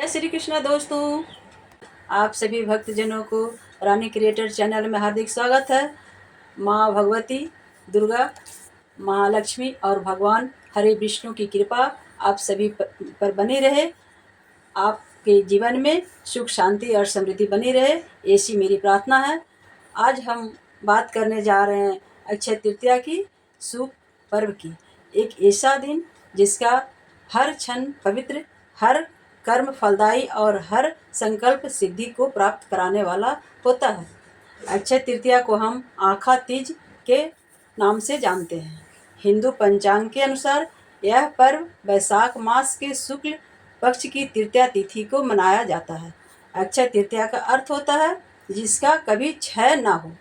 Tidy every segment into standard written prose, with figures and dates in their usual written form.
श्री कृष्णा दोस्तों, आप सभी भक्तजनों को रानी क्रिएटर चैनल में हार्दिक स्वागत है। माँ भगवती, दुर्गा, महालक्ष्मी और भगवान हरे विष्णु की कृपा आप सभी पर बनी रहे। आपके जीवन में सुख शांति और समृद्धि बनी रहे, ऐसी मेरी प्रार्थना है। आज हम बात करने जा रहे हैं अक्षय तृतीया की, शुभ पर्व की। एक ऐसा दिन जिसका हर क्षण पवित्र, हर कर्म फलदायी और हर संकल्प सिद्धि को प्राप्त कराने वाला होता है। अक्षय तृतीया को हम आखा तीज के नाम से जानते हैं। हिंदू पंचांग के अनुसार यह पर्व वैशाख मास के शुक्ल पक्ष की तृतीया तिथि को मनाया जाता है। अक्षय तृतीया का अर्थ होता है जिसका कभी क्षय ना हो,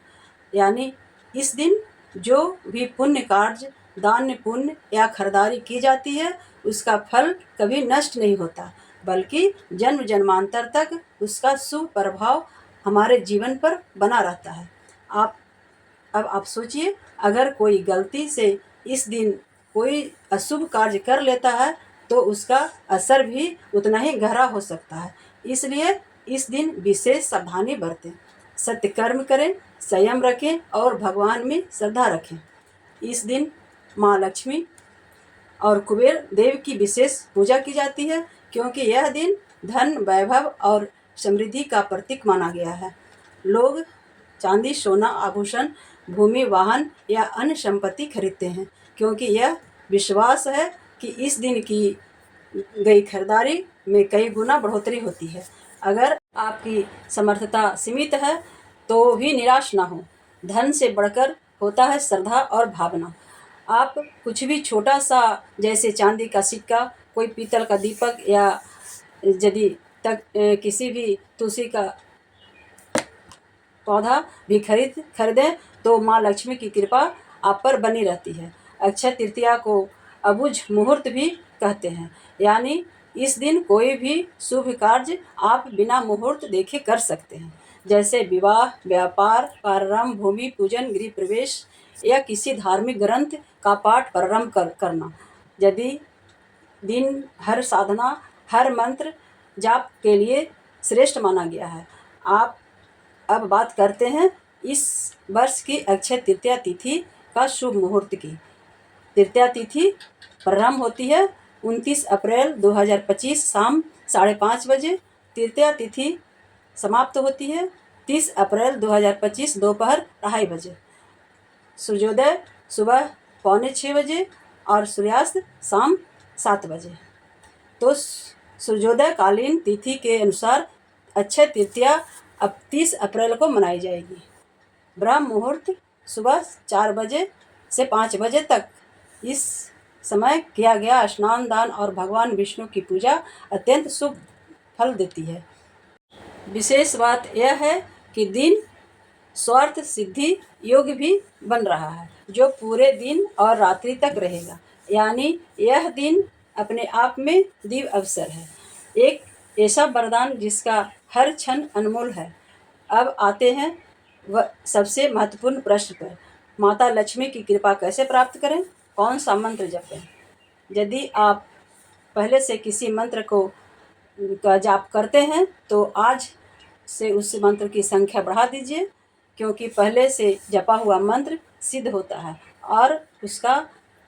यानी इस दिन जो भी पुण्य कार्य, दान पुण्य या खरीदारी की जाती है उसका फल कभी नष्ट नहीं होता, बल्कि जन्म जन्मांतर तक उसका शुभ प्रभाव हमारे जीवन पर बना रहता है। अब आप सोचिए, अगर कोई गलती से इस दिन कोई अशुभ कार्य कर लेता है तो उसका असर भी उतना ही गहरा हो सकता है। इसलिए इस दिन विशेष सावधानी बरतें, सत्य कर्म करें, संयम रखें और भगवान में श्रद्धा रखें। इस दिन माँ लक्ष्मी और कुबेर देव की विशेष पूजा की जाती है, क्योंकि यह दिन धन, वैभव और समृद्धि का प्रतीक माना गया है। लोग चांदी, सोना, आभूषण, भूमि, वाहन या अन्य संपत्ति खरीदते हैं, क्योंकि यह विश्वास है कि इस दिन की गई खरीदारी में कई गुना बढ़ोतरी होती है। अगर आपकी समर्थता सीमित है तो भी निराश ना हो। धन से बढ़कर होता है श्रद्धा और भावना। आप कुछ भी छोटा सा, जैसे चांदी का सिक्का, कोई पीतल का दीपक या यदि तक किसी भी तुलसी का पौधा भी खरीदें तो माँ लक्ष्मी की कृपा आप पर बनी रहती है। अक्षय तृतीया को अबुझ मुहूर्त भी कहते हैं, यानी इस दिन कोई भी शुभ कार्य आप बिना मुहूर्त देखे कर सकते हैं, जैसे विवाह, व्यापार प्रारंभ, भूमि पूजन, गृह प्रवेश या किसी धार्मिक ग्रंथ का पाठ प्रारंभ करना। यदि दिन हर साधना, हर मंत्र जाप के लिए श्रेष्ठ माना गया है। आप अब बात करते हैं इस वर्ष की अक्षय तृतीया तिथि का शुभ मुहूर्त की। तृतीया तिथि प्रारंभ होती है 29 अप्रैल 2025 शाम 5:30 बजे। तृतीया तिथि समाप्त होती है 30 अप्रैल 2025 दोपहर 2:30 बजे। सूर्योदय सुबह 5:45 बजे और सूर्यास्त शाम 7 बजे। तो सूर्योदय कालीन तिथि के अनुसार अक्षय तृतीया अब 30 अप्रैल को मनाई जाएगी। ब्रह्म मुहूर्त सुबह 4 बजे से 5 बजे तक। इस समय किया गया स्नान, दान और भगवान विष्णु की पूजा अत्यंत शुभ फल देती है। विशेष बात यह है कि दिन स्वार्थ सिद्धि योग भी बन रहा है, जो पूरे दिन और रात्रि तक रहेगा, यानी यह दिन अपने आप में दिव्य अवसर है, एक ऐसा वरदान जिसका हर क्षण अनमोल है। अब आते हैं वह सबसे महत्वपूर्ण प्रश्न पर, माता लक्ष्मी की कृपा कैसे प्राप्त करें, कौन सा मंत्र जपें। यदि आप पहले से किसी मंत्र का जाप करते हैं तो आज से उस मंत्र की संख्या बढ़ा दीजिए, क्योंकि पहले से जपा हुआ मंत्र सिद्ध होता है और उसका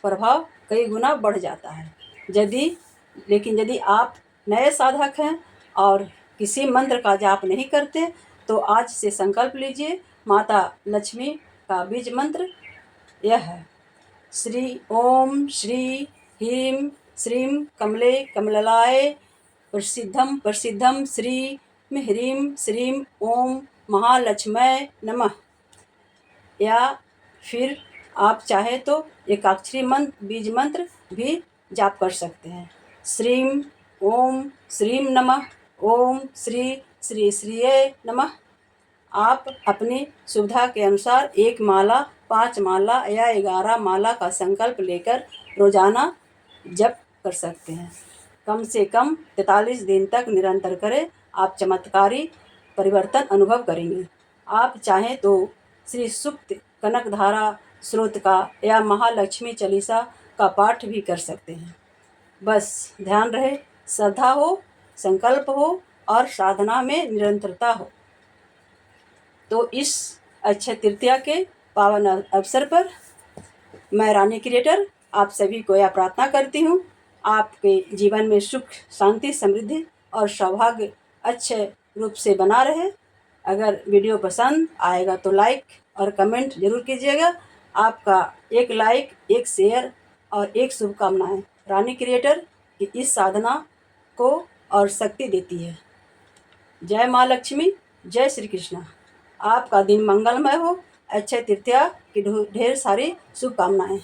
प्रभाव कई गुना बढ़ जाता है। लेकिन यदि आप नए साधक हैं और किसी मंत्र का जाप नहीं करते तो आज से संकल्प लीजिए। माता लक्ष्मी का बीज मंत्र यह है: श्री ओम श्री ह्रीं श्रीं कमले कमललाय प्रसिद्धम प्रसिद्धम श्री ह्रीं श्रीं ओम महालक्ष्मय नमः। या फिर आप चाहे तो एकाक्षरी बीज मंत्र भी जाप कर सकते हैं: श्रीं ओम श्रीं नमः, ओम श्री श्री श्रीये नमः। आप अपनी सुविधा के अनुसार 1 माला, 5 माला या 11 माला का संकल्प लेकर रोजाना जप कर सकते हैं। कम से कम 43 दिन तक निरंतर करें, आप चमत्कारी परिवर्तन अनुभव करेंगे। आप चाहें तो श्री सूक्त, कनकधारा स्रोत का या महालक्ष्मी चालीसा का पाठ भी कर सकते हैं। बस ध्यान रहे, श्रद्धा हो, संकल्प हो और साधना में निरंतरता हो। तो इस अक्षय तृतीया के पावन अवसर पर मैं रानी क्रिएटर आप सभी को यह प्रार्थना करती हूँ, आपके जीवन में सुख, शांति, समृद्धि और सौभाग्य अच्छे रूप से बना रहे। अगर वीडियो पसंद आएगा तो लाइक और कमेंट जरूर कीजिएगा। आपका एक लाइक, एक शेयर और एक शुभकामनाएं रानी क्रिएटर की इस साधना को और शक्ति देती है। जय माँ लक्ष्मी, जय श्री कृष्णा। आपका दिन मंगलमय हो। अक्षय तृतीया की ढेर सारी शुभकामनाएं।